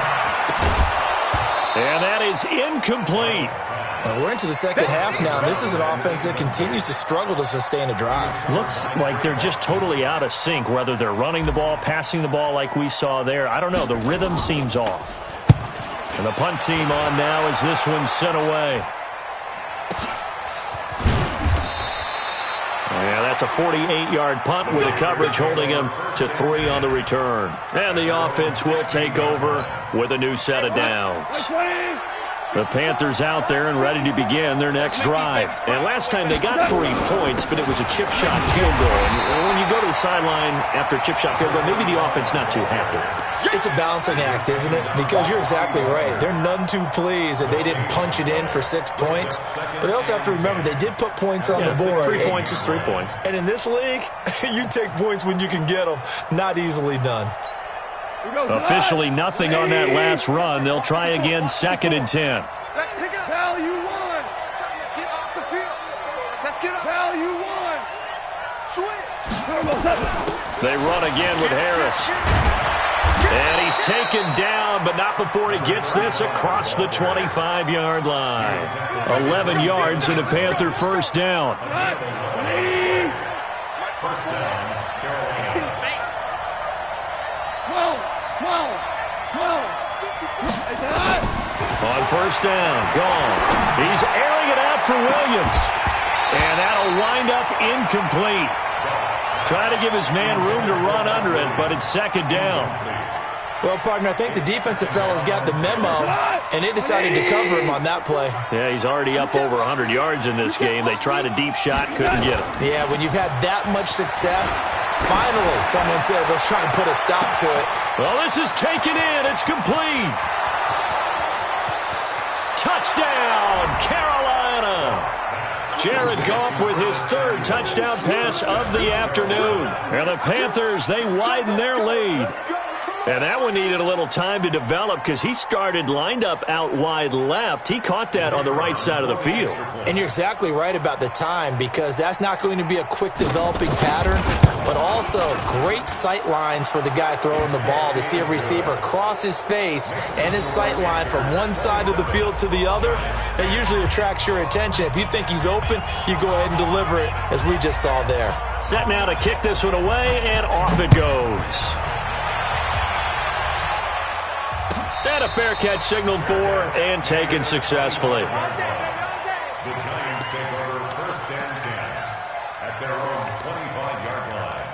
Speaker 1: And that is incomplete.
Speaker 4: We're into the second half now. This is an offense that continues to struggle to sustain a drive.
Speaker 1: Looks like they're just totally out of sync, whether they're running the ball, passing the ball like we saw there. I don't know. The rhythm seems off. And the punt team on now as this one's sent away. Yeah, that's a 48-yard punt with the coverage holding him to 3 on the return. And the offense will take over with a new set of downs. The Panthers out there and ready to begin their next drive. And last time they got 3 points, but it was a chip shot field goal. And when you go to the sideline after a chip shot field goal, maybe the offense not too happy.
Speaker 4: It's a balancing act, isn't it? Because you're exactly right. They're none too pleased that they didn't punch it in for 6 points. But they also have to remember they did put points on the board.
Speaker 1: 3 points is 3 points.
Speaker 4: And in this league, you take points when you can get them. Not easily done.
Speaker 1: Officially nothing on that last run. They'll try again, 2nd and 10.
Speaker 3: Let's pick it up.
Speaker 2: Value 1.
Speaker 3: Let's get off the field. Let's get up.
Speaker 2: Value 1.
Speaker 3: Switch.
Speaker 1: They run again with Harris. And he's taken down, but not before he gets this across the 25-yard line. 11 yards and a Panther first down. On first down, gone. He's airing it out for Williams. And that'll wind up incomplete. Try to give his man room to run under it, but it's 2nd down.
Speaker 4: Well, partner, I think the defensive fellas got the memo, and they decided to cover him on that play.
Speaker 1: Yeah, he's already up over 100 yards in this game. They tried a deep shot, couldn't get him.
Speaker 4: Yeah, when you've had that much success, finally someone said, let's try and put a stop to it.
Speaker 1: Well, this is taken in. It's complete. Touchdown, Carolina. Jared Goff with his 3rd touchdown pass of the afternoon. And the Panthers, they widen their lead. And that one needed a little time to develop because he started lined up out wide left. He caught that on the right side of the field.
Speaker 4: And you're exactly right about the time because that's not going to be a quick developing pattern, but also great sight lines for the guy throwing the ball to see a receiver cross his face and his sight line from one side of the field to the other. That usually attracts your attention. If you think he's open, you go ahead and deliver it, as we just saw there.
Speaker 1: Set now to kick this one away, and off it goes. And a fair catch signaled for and taken successfully.
Speaker 5: The Giants take over 1st and 10 at their own 25-yard line.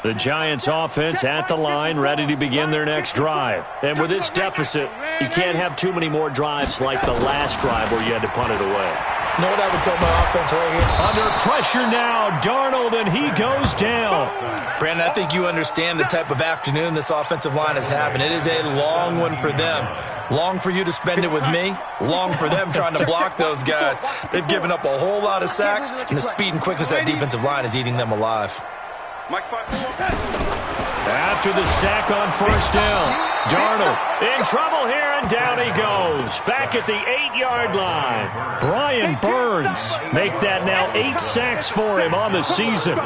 Speaker 1: The Giants offense at the line, ready to begin their next drive. And with this deficit, you can't have too many more drives like the last drive where you had to punt it away.
Speaker 4: You know what I would tell my offense right here?
Speaker 1: Under pressure now, Darnold, and he goes down.
Speaker 4: Brandon, I think you understand the type of afternoon this offensive line is having. It is a long one for them. Long for you to spend it with me. Long for them trying to block those guys. They've given up a whole lot of sacks, and the speed and quickness of that defensive line is eating them alive.
Speaker 1: After the sack on first down, Darnold in trouble here, and down he goes. Back at the 8-yard line. Brian Burns make that now 8 sacks for him on the season.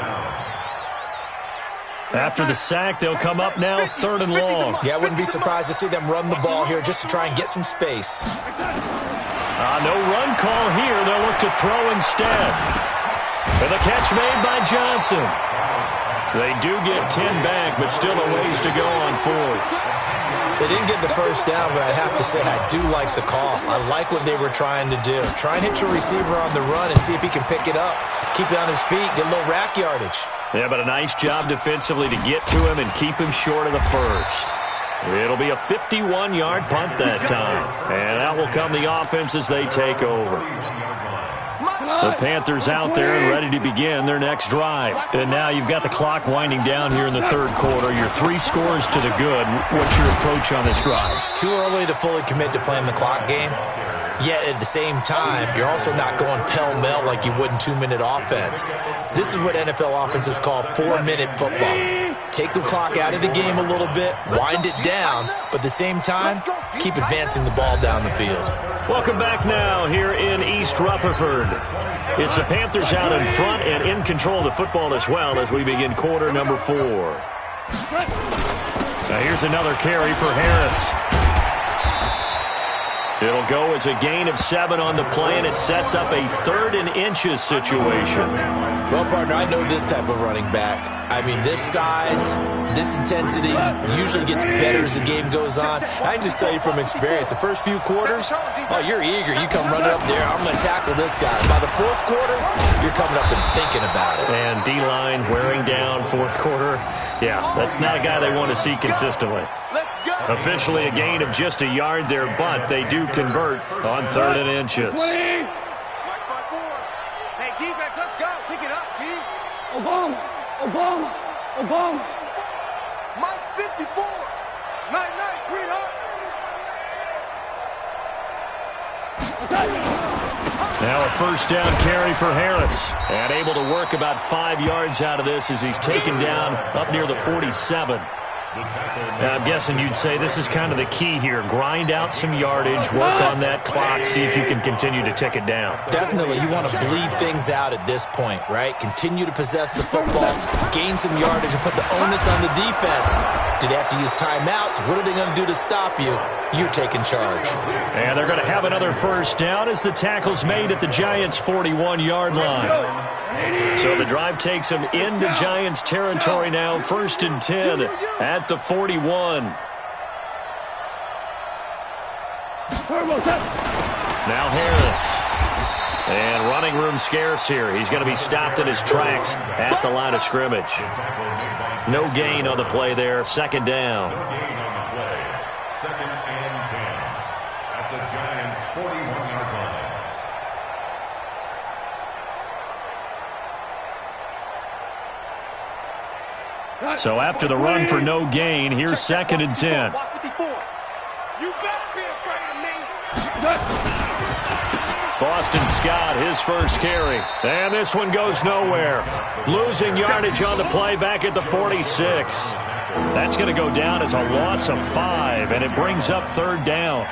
Speaker 1: After the sack, they'll come up now 3rd and long.
Speaker 4: Yeah, I wouldn't be surprised to see them run the ball here just to try and get some space.
Speaker 1: No run call here. They'll look to throw instead. And the catch made by Johnson. They do get 10 back, but still a ways to go on 4th.
Speaker 4: They didn't get the first down, but I have to say I do like the call. I like what they were trying to do. Try and hit your receiver on the run and see if he can pick it up. Keep it on his feet, get a little rack yardage.
Speaker 1: Yeah, but a nice job defensively to get to him and keep him short of the first. It'll be a 51-yard punt that time. And out will come the offense as they take over. The Panthers out there and ready to begin their next drive. And now you've got the clock winding down here in the 3rd quarter. You're 3 scores to the good. What's your approach on this drive?
Speaker 4: Too early to fully commit to playing the clock game. Yet at the same time, you're also not going pell-mell like you would in 2-minute offense. This is what NFL offenses call 4-minute football. Take the clock out of the game a little bit, wind it down, but at the same time, keep advancing the ball down the field.
Speaker 1: Welcome back now here in East Rutherford. It's the Panthers out in front and in control of the football as well as we begin quarter number 4. Now here's another carry for Harris. It'll go as a gain of 7 on the play, and it sets up a 3rd and inches situation.
Speaker 4: Well, partner, I know this type of running back. I mean, this size, this intensity usually gets better as the game goes on. I can just tell you from experience, the first few quarters, oh, you're eager. You come running up there, I'm going to tackle this guy. By the 4th quarter, you're coming up and thinking about it.
Speaker 1: And D-line wearing down 4th quarter. Yeah, that's not a guy they want to see consistently. Officially a gain of just a yard there, but they do convert on 3rd and inches.
Speaker 2: Hey, defense, let's go. Pick it up, G. Obama. Mike 54. Night, sweetheart.
Speaker 1: Now a 1st down carry for Harris. And able to work about 5 yards out of this as he's taken down up near the 47. Now, I'm guessing you'd say this is kind of the key here. Grind out some yardage, work on that clock, see if you can continue to tick it down.
Speaker 4: Definitely. You want to bleed things out at this point, right? Continue to possess the football, gain some yardage, and put the onus on the defense. Do they have to use timeouts? What are they going to do to stop you? You're taking charge.
Speaker 1: And they're going to have another 1st down as the tackle's made at the Giants' 41-yard line. So the drive takes them into Giants territory now, 1st and 10 at the 41. Now Harris. And running room scarce here. He's going to be stopped in his tracks at the line of scrimmage. No gain on the play there, 2nd down.
Speaker 5: No gain on the play. 2nd and 10 at the Giants' 41-yard line.
Speaker 1: So after the run for no gain, here's 2nd and 10.
Speaker 2: You better be afraid of me.
Speaker 1: Boston Scott, his 1st carry. And this one goes nowhere. Losing yardage on the play back at the 46. That's going to go down as a loss of 5, and it brings up 3rd down.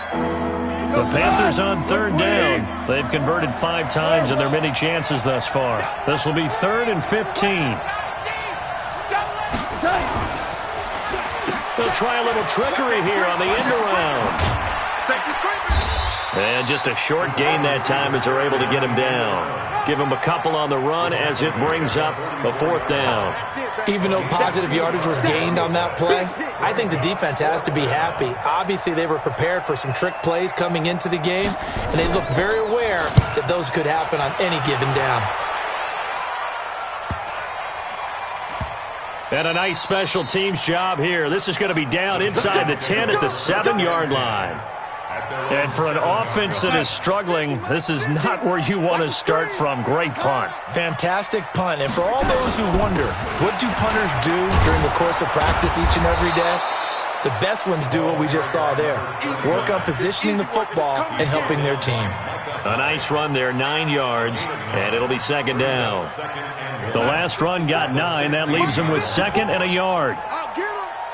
Speaker 1: The Panthers on 3rd down. They've converted 5 times in their many chances thus far. This will be 3rd and 15. They'll try a little trickery here on the end around. And just a short gain that time as they're able to get him down. Give him a couple on the run as it brings up a 4th down.
Speaker 4: Even though positive yardage was gained on that play, I think the defense has to be happy. Obviously, they were prepared for some trick plays coming into the game, and they looked very aware that those could happen on any given down.
Speaker 1: And a nice special teams job here. This is going to be down inside the 10 at the 7-yard line. And for an offense that is struggling, this is not where you want to start from. Great punt.
Speaker 4: Fantastic punt. And for all those who wonder, what do punters do during the course of practice each and every day? The best ones do what we just saw there. Work on positioning the football and helping their team.
Speaker 1: A nice run there, 9 yards, and it'll be 2nd down. The last run got 9. That leaves him with 2nd and a yard.
Speaker 2: Get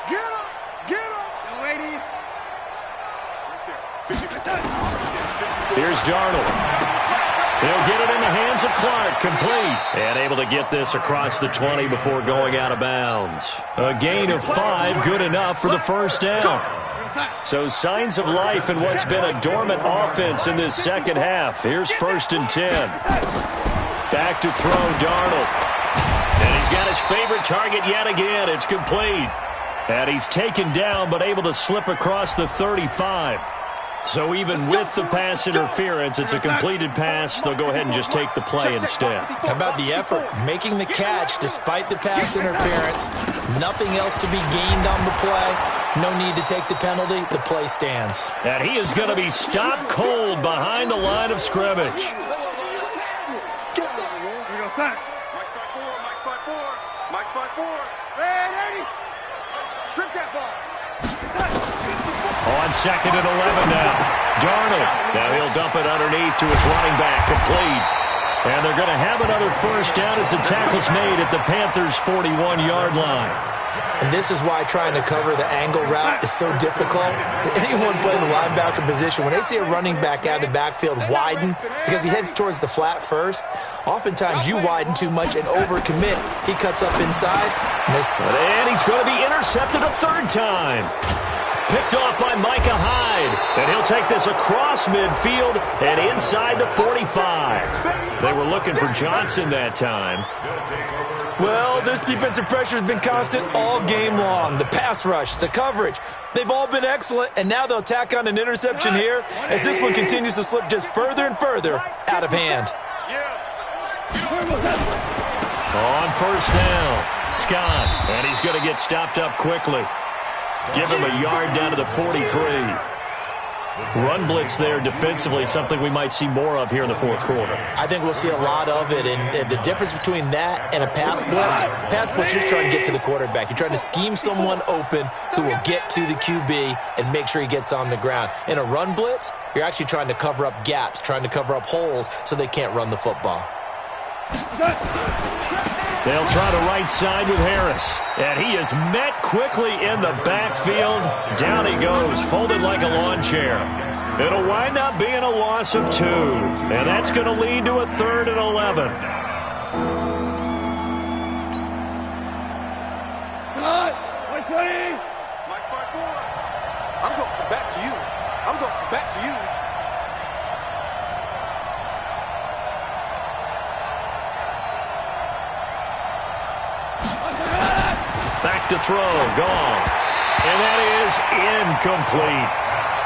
Speaker 2: him! Lady.
Speaker 1: Here's Darnold. He'll get it in the hands of Clark, complete. And able to get this across the 20 before going out of bounds. A gain of 5, good enough for the 1st down. So signs of life in what's been a dormant offense in this 2nd half. Here's 1st and 10. Back to throw, Darnold. And he's got his favorite target yet again. It's complete. And he's taken down but able to slip across the 35. So even with the pass interference, it's a completed pass. They'll go ahead and just take the play instead.
Speaker 4: How about the effort? Making the catch despite the pass interference. Nothing else to be gained on the play. No need to take the penalty. The play stands.
Speaker 1: And he is going to be stopped cold behind the line of scrimmage.
Speaker 2: Mike's by 4. Hey, 80. Strip that ball.
Speaker 1: On 2nd and 11 now. Darnold. Now he'll dump it underneath to his running back, complete. And they're going to have another 1st down as the tackle's made at the Panthers' 41-yard line.
Speaker 4: And this is why trying to cover the angle route is so difficult. Anyone playing the linebacker position, when they see a running back out of the backfield widen, because he heads towards the flat first, oftentimes you widen too much and overcommit. He cuts up inside.
Speaker 1: And he's going to be intercepted a 3rd time. picked off by Micah Hyde. And he'll take this across midfield and inside the 45. They were looking for Johnson that time.
Speaker 4: Well, this defensive pressure has been constant all game long. The pass rush, the coverage, they've all been excellent, and now they'll tack on an interception here as this one continues to slip just further and further out of hand.
Speaker 1: On first down, Scott, and he's going to get stopped up quickly. Give him a yard down to the 43. Run blitz there defensively, something we might see more of here in the fourth quarter.
Speaker 4: I think we'll see a lot of it, and the difference between that and a pass blitz, you're just trying to get to the quarterback. You're trying to scheme someone open who will get to the QB and make sure he gets on the ground. In a run blitz, you're actually trying to cover up gaps, trying to cover up holes so they can't run the football.
Speaker 1: They'll try the right side with Harris. And he is met quickly in the backfield. Down he goes, folded like a lawn chair. It'll wind up being a loss of 2. And that's going to lead to a 3rd and 11.
Speaker 3: Mike 20. Mike 5-4. I'm going back to you. I'm going back to you.
Speaker 1: Back to throw, gone. And that is incomplete.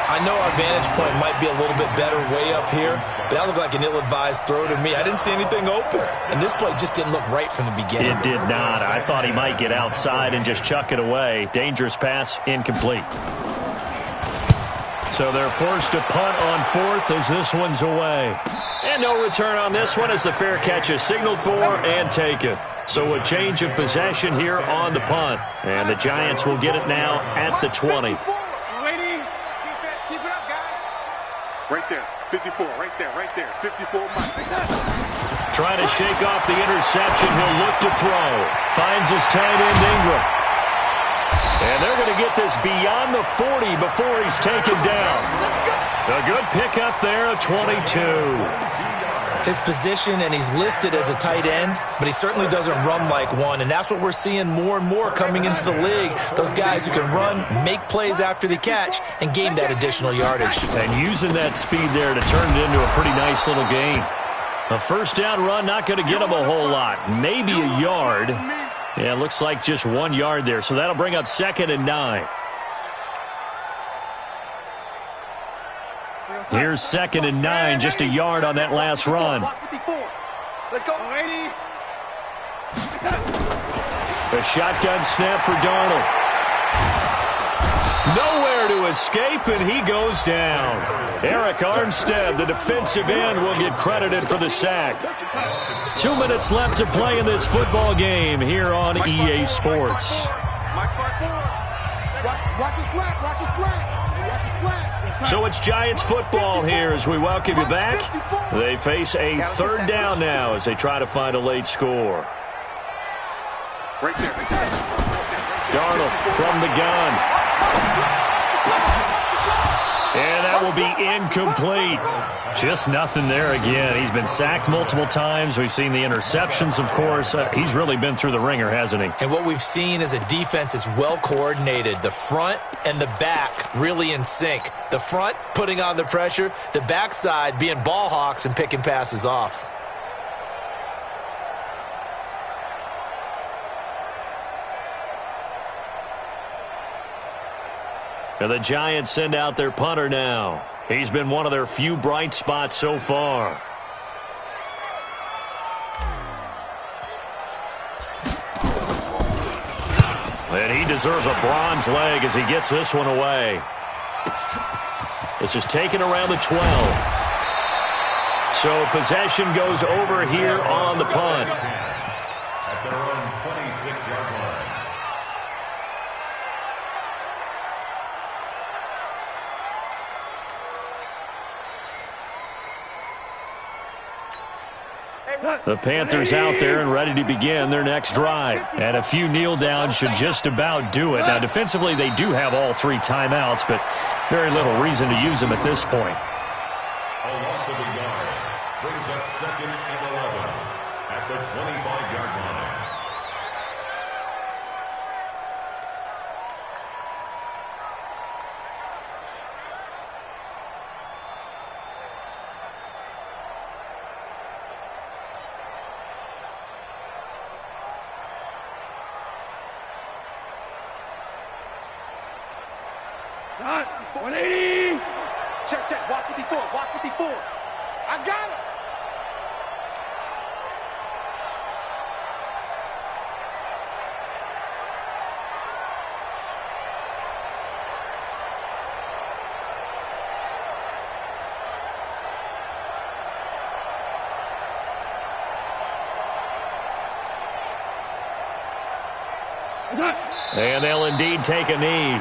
Speaker 4: I know our vantage point might be a little bit better way up here, but that looked like an ill-advised throw to me. I didn't see anything open, and this play just didn't look right from the beginning.
Speaker 1: It did not. I thought he might get outside and just chuck it away. Dangerous pass, incomplete. So they're forced to punt on 4th as this one's away. And no return on this one as the fair catch is signaled for and taken. So a change of possession here on the punt. And the Giants will get it now at the 20.
Speaker 2: Defense, keep it up, guys.
Speaker 3: Right there, 54, right there, 54 Mike.
Speaker 1: Trying to shake off the interception. He'll look to throw. Finds his tight end, Ingram. And they're going to get this beyond the 40 before he's taken down. A good pickup there, a 22.
Speaker 4: His position, and he's listed as a tight end, but he certainly doesn't run like one, and that's what we're seeing more and more coming into the league. Those guys who can run, make plays after the catch, and gain that additional yardage.
Speaker 1: And using that speed there to turn it into a pretty nice little gain. A first down run, not going to get him a whole lot. Maybe a yard. Yeah, it looks like just 1 yard there, so that'll bring up 2nd and 9. Here's 2nd and 9, just a yard on that last run.
Speaker 3: Let's go.
Speaker 1: A shotgun snap for Darnold. Nowhere to escape, and he goes down. Eric Armstead, the defensive end, will get credited for the sack. 2 minutes left to play in this football game here on EA Sports.
Speaker 3: Watch your slack, watch your slack, watch your slack.
Speaker 1: So it's Giants football here as we welcome you back. They face a 3rd down now as they try to find a late score.
Speaker 3: Right there.
Speaker 1: Darnold from the gun. And that will be incomplete. Just nothing there again. He's been sacked multiple times. We've seen the interceptions, of course. He's really been through the ringer, hasn't he?
Speaker 4: And what we've seen is a defense that's well coordinated. The front and the back really in sync. The front putting on the pressure, the backside being ball hawks and picking passes off.
Speaker 1: And the Giants send out their punter now. He's been one of their few bright spots so far. And he deserves a bronze leg as he gets this one away. This is taken around the 12. So possession goes over here on the punt.
Speaker 5: At their own 26-yard line.
Speaker 1: The Panthers out there and ready to begin their next drive. And a few kneel downs should just about do it. Now, defensively, they do have all 3 timeouts, but very little reason to use them at this point.
Speaker 5: A loss of a yard brings up 2nd and 11 at the 25-yard line.
Speaker 3: 180. Check, check. Watch 54. Watch 54. I got it.
Speaker 1: And they'll indeed take a knee.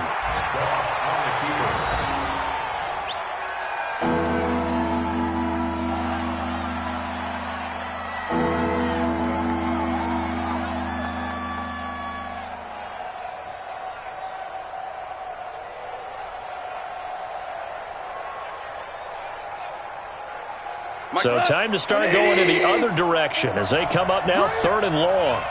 Speaker 1: So time to start going in the other direction as they come up now 3rd and long.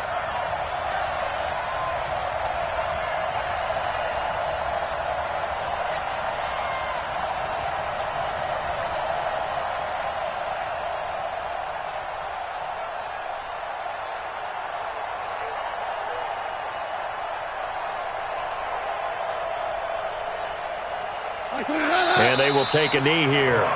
Speaker 1: And they will take a knee here.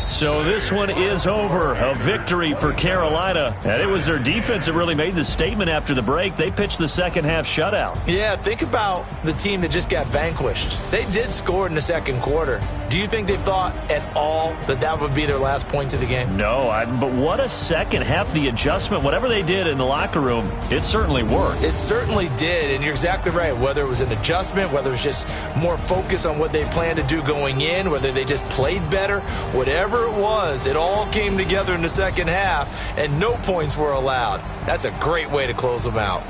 Speaker 1: So this one is over. A victory for Carolina. And it was their defense that really made the statement after the break. They pitched the second half shutout.
Speaker 4: Yeah, think about the team that just got vanquished. They did score in the second quarter. Do you think they thought at all that that would be their last points of the game?
Speaker 1: No, but what a second half. The adjustment, whatever they did in the locker room, it certainly worked.
Speaker 4: It certainly did, and you're exactly right. Whether it was an adjustment, whether it was just more focus on what they planned to do going in, whether they just played better, whatever it was, it all came together in the second half, and no points were allowed. That's a great way to close them out.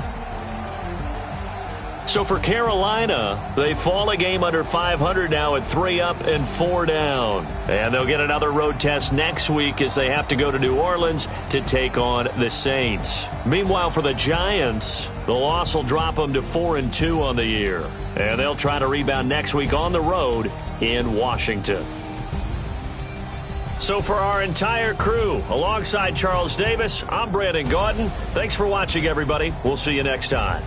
Speaker 1: So for Carolina, they fall a game under 500 now at 3 up and 4 down. And they'll get another road test next week as they have to go to New Orleans to take on the Saints. Meanwhile, for the Giants, the loss will drop them to 4-2 on the year. And they'll try to rebound next week on the road in Washington. So for our entire crew, alongside Charles Davis, I'm Brandon Gaudin. Thanks for watching, everybody. We'll see you next time.